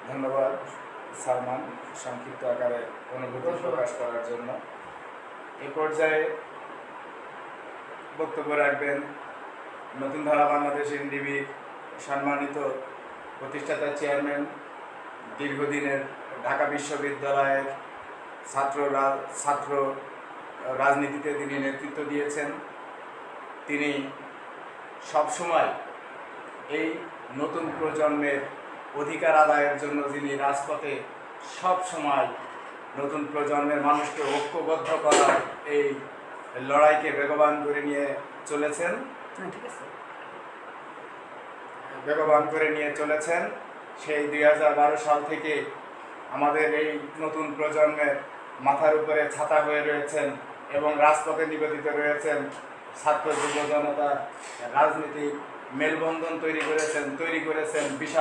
ধন্যবাদ সালমান সংক্ষিপ্ত আকারে অনুভূতি প্রকাশ করার জন্য। এ পর্যায়ে বক্তব্য রাখবেন নতুন ধারা বাংলাদেশ এনডিবির সম্মানিত প্রতিষ্ঠাতা চেয়ারম্যান, দীর্ঘদিনের ঢাকা বিশ্ববিদ্যালয়ের ছাত্র রাজনীতিতে তিনি নেতৃত্ব দিয়েছেন। তিনি সবসময় এই নতুন প্রজন্মের অধিকার আদায়ের জন্য যিনি রাজপথে সব সময় নতুন প্রজন্মের মানুষকে ঐক্যবদ্ধ করার এই লড়াইকে বেগবান করে নিয়ে চলেছেন সেই 2012 সাল থেকে আমাদের এই নতুন প্রজন্মের মাথার উপরে ছাতা হয়ে রয়েছেন এবং রাজপথে নিবেদিত রয়েছেন। ছাত্র যুব জনতা রাজনীতি মেলবন্ধন তৈরি করেছেন বিশাল